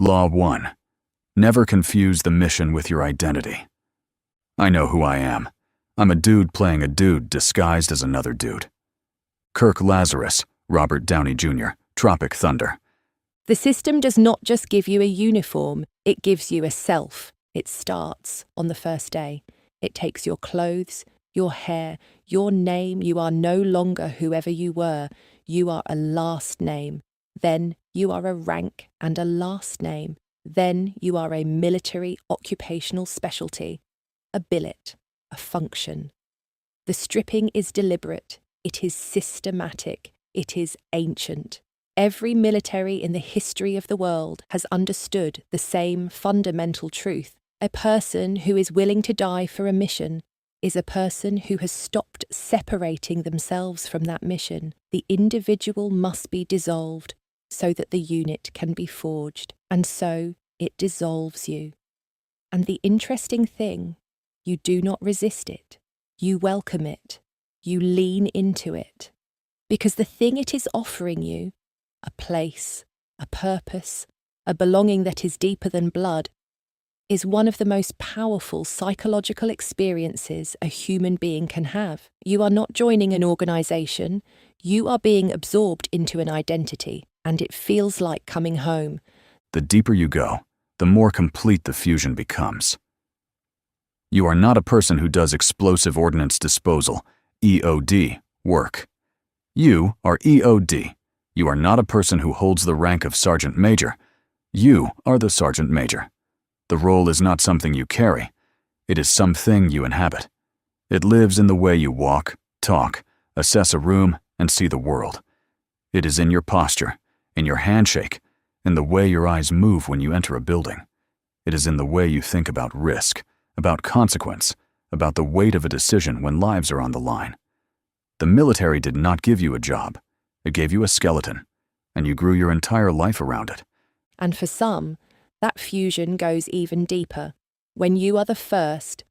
Law 1. Never confuse the mission with your identity. I know who I am. I'm a dude playing a dude disguised as another dude. Kirk Lazarus, Robert Downey Jr., Tropic Thunder. The system does not just give you a uniform, it gives you a self. It starts on the first day. It takes your clothes, your hair, your name. You are no longer whoever you were. You are a last name. Then you are a rank and a last name. Then you are a military occupational specialty, a billet, a function. The stripping is deliberate. It is systematic. It is ancient. Every military in the history of the world has understood the same fundamental truth. A person who is willing to die for a mission is a person who has stopped separating themselves from that mission. The individual must be dissolved so that the unit can be forged, and so it dissolves you. And the interesting thing, you do not resist it. You welcome it. You lean into it. Because the thing it is offering you, a place, a purpose, a belonging that is deeper than blood, is one of the most powerful psychological experiences a human being can have. You are not joining an organisation, you are being absorbed into an identity, and it feels like coming home. The deeper you go, the more complete the fusion becomes. You are not a person who does explosive ordnance disposal, EOD, work. You are EOD. You are not a person who holds the rank of Sergeant Major. You are the Sergeant Major. The role is not something you carry. It is something you inhabit. It lives in the way you walk, talk, assess a room, and see the world. It is in your posture, in your handshake, in the way your eyes move when you enter a building. It is in the way you think about risk, about consequence, about the weight of a decision when lives are on the line. The military did not give you a job. It gave you a skeleton, and you grew your entire life around it. And for some, that fusion goes even deeper. When you are the first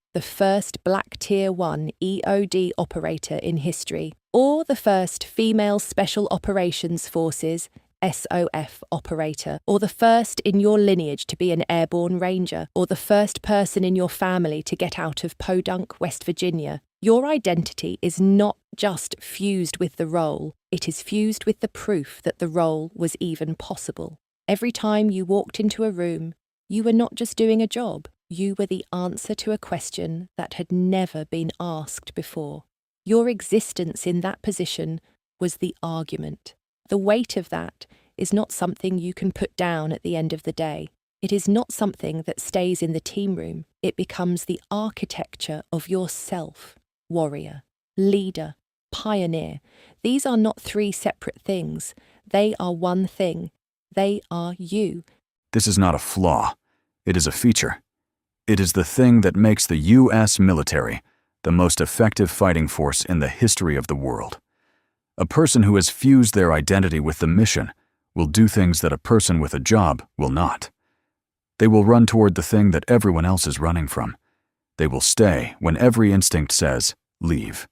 Black Tier 1 EOD operator in history, or the first female Special Operations Forces SOF operator, or the first in your lineage to be an airborne ranger, or the first person in your family to get out of Podunk, West Virginia, your identity is not just fused with the role, it is fused with the proof that the role was even possible. Every time you walked into a room, you were not just doing a job, you were the answer to a question that had never been asked before. Your existence in that position was the argument. The weight of that is not something you can put down at the end of the day. It is not something that stays in the team room. It becomes the architecture of yourself. Warrior, leader, pioneer. These are not three separate things. They are one thing. They are you. This is not a flaw. It is a feature. It is the thing that makes the U.S. military the most effective fighting force in the history of the world. A person who has fused their identity with the mission will do things that a person with a job will not. They will run toward the thing that everyone else is running from. They will stay when every instinct says, leave.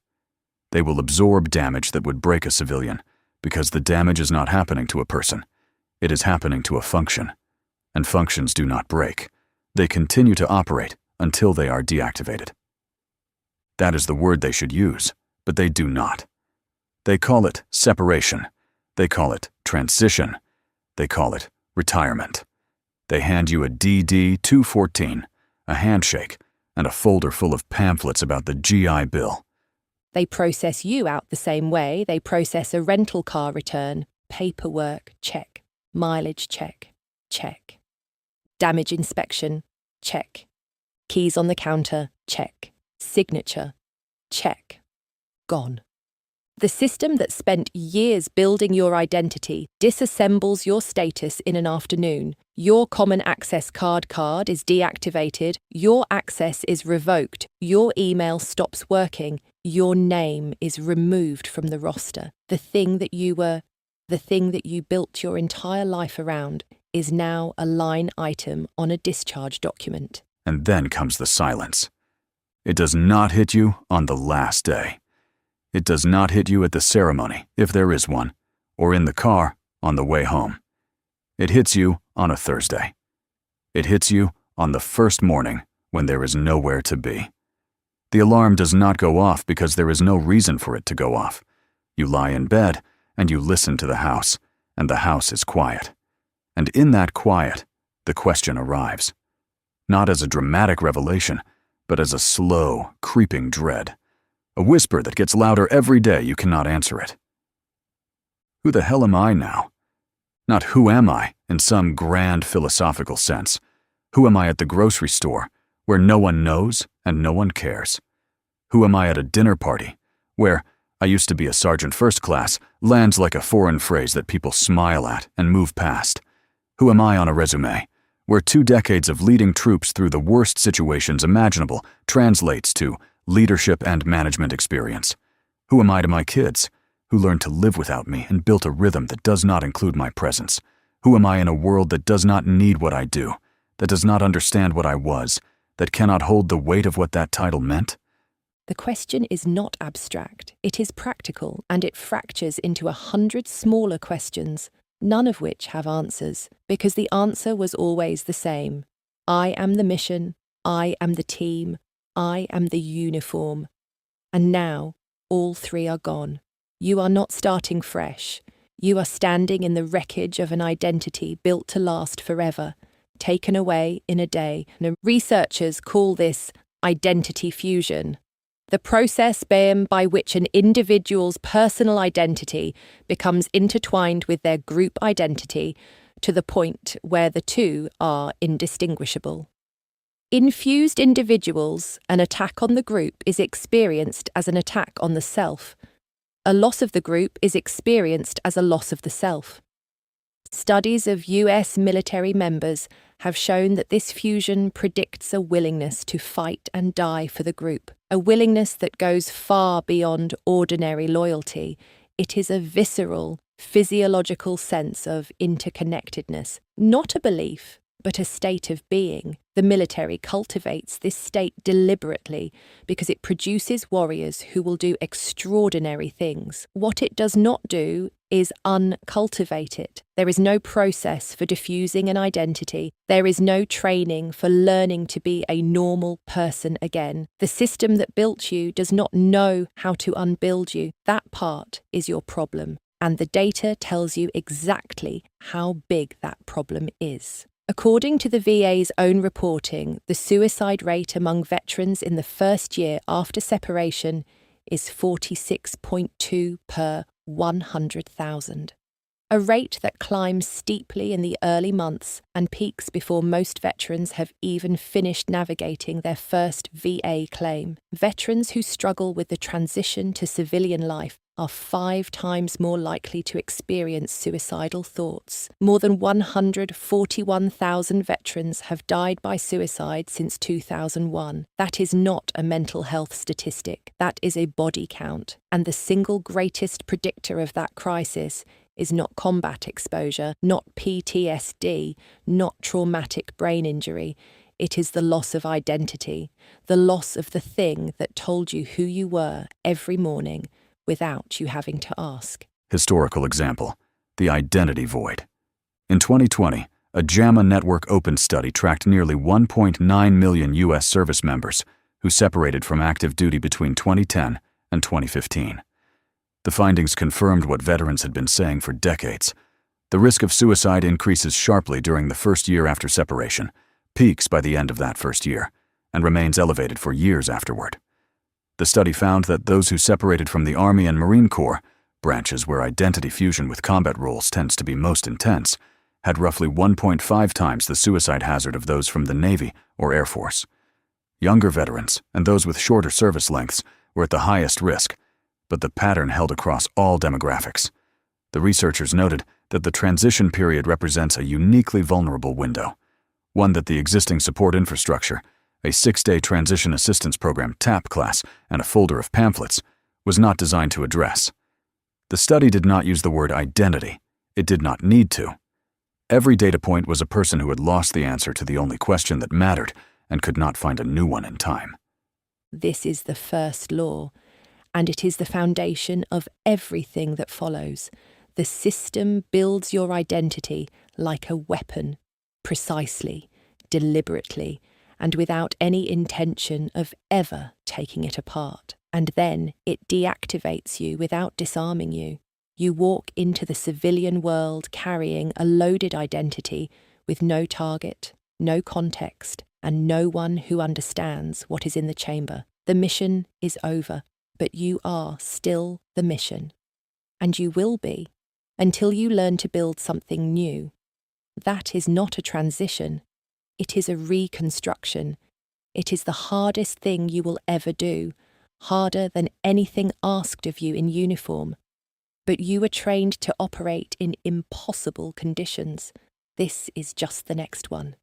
They will absorb damage that would break a civilian, because the damage is not happening to a person. It is happening to a function. And functions do not break. They continue to operate until they are deactivated. That is the word they should use, but they do not. They call it separation. They call it transition. They call it retirement. They hand you a DD-214, a handshake, and a folder full of pamphlets about the GI Bill. They process you out the same way they process a rental car return. Paperwork, check. Mileage, check. Check. Damage inspection, check. Keys on the counter, check. Signature, check. Gone. The system that spent years building your identity disassembles your status in an afternoon. Your common access card is deactivated, your access is revoked, your email stops working, your name is removed from the roster. The thing that you were, the thing that you built your entire life around, is now a line item on a discharge document. And then comes the silence. It does not hit you on the last day. It does not hit you at the ceremony, if there is one, or in the car on the way home. It hits you on a Thursday, It hits you on the first morning when there is nowhere to be. The alarm does not go off because there is no reason for it to go off. You lie in bed and you listen to the house, and the house is quiet. And in that quiet, the question arrives. Not as a dramatic revelation, but as a slow, creeping dread. A whisper that gets louder every day you cannot answer it. Who the hell am I now? Not who am I in some grand philosophical sense. Who am I at the grocery store, where no one knows and no one cares? Who am I at a dinner party, where "I used to be a sergeant first class" lands like a foreign phrase that people smile at and move past? Who am I on a resume, where 2 decades of leading troops through the worst situations imaginable translates to leadership and management experience? Who am I to my kids, who learned to live without me and built a rhythm that does not include my presence? Who am I in a world that does not need what I do, that does not understand what I was, that cannot hold the weight of what that title meant? The question is not abstract, it is practical, and it fractures into 100 smaller questions, none of which have answers, because the answer was always the same. I am the mission, I am the team, I am the uniform. And now, all 3 are gone. You are not starting fresh. You are standing in the wreckage of an identity built to last forever, taken away in a day. And researchers call this identity fusion. The process by which an individual's personal identity becomes intertwined with their group identity to the point where the two are indistinguishable. In fused individuals, an attack on the group is experienced as an attack on the self. A loss of the group is experienced as a loss of the self. Studies of US military members have shown that this fusion predicts a willingness to fight and die for the group, a willingness that goes far beyond ordinary loyalty. It is a visceral, physiological sense of interconnectedness, not a belief, but a state of being. The military cultivates this state deliberately because it produces warriors who will do extraordinary things. What it does not do is uncultivate it. There is no process for diffusing an identity. There is no training for learning to be a normal person again. The system that built you does not know how to unbuild you. That part is your problem, and the data tells you exactly how big that problem is. According to the VA's own reporting, the suicide rate among veterans in the first year after separation is 46.2 per 100,000. A rate that climbs steeply in the early months and peaks before most veterans have even finished navigating their first VA claim. Veterans who struggle with the transition to civilian life are 5 times more likely to experience suicidal thoughts. More than 141,000 veterans have died by suicide since 2001. That is not a mental health statistic. That is a body count. And the single greatest predictor of that crisis is not combat exposure, not PTSD, not traumatic brain injury. It is the loss of identity, the loss of the thing that told you who you were every morning without you having to ask. Historical example, the identity void. In 2020, a JAMA Network Open study tracked nearly 1.9 million U.S. service members who separated from active duty between 2010 and 2015. The findings confirmed what veterans had been saying for decades. The risk of suicide increases sharply during the first year after separation, peaks by the end of that first year, and remains elevated for years afterward. The study found that those who separated from the Army and Marine Corps, branches where identity fusion with combat roles tends to be most intense, had roughly 1.5 times the suicide hazard of those from the Navy or Air Force. Younger veterans and those with shorter service lengths were at the highest risk, but the pattern held across all demographics. The researchers noted that the transition period represents a uniquely vulnerable window, one that the existing support infrastructure, a 6-day transition assistance program TAP class, and a folder of pamphlets, was not designed to address. The study did not use the word identity. It did not need to. Every data point was a person who had lost the answer to the only question that mattered and could not find a new one in time. This is the first law, and it is the foundation of everything that follows. The system builds your identity like a weapon, precisely, deliberately, and without any intention of ever taking it apart. And then it deactivates you without disarming you. You walk into the civilian world carrying a loaded identity with no target, no context, and no one who understands what is in the chamber. The mission is over, but you are still the mission. And you will be, until you learn to build something new. That is not a transition. It is a reconstruction. It is the hardest thing you will ever do, harder than anything asked of you in uniform. But you are trained to operate in impossible conditions. This is just the next one.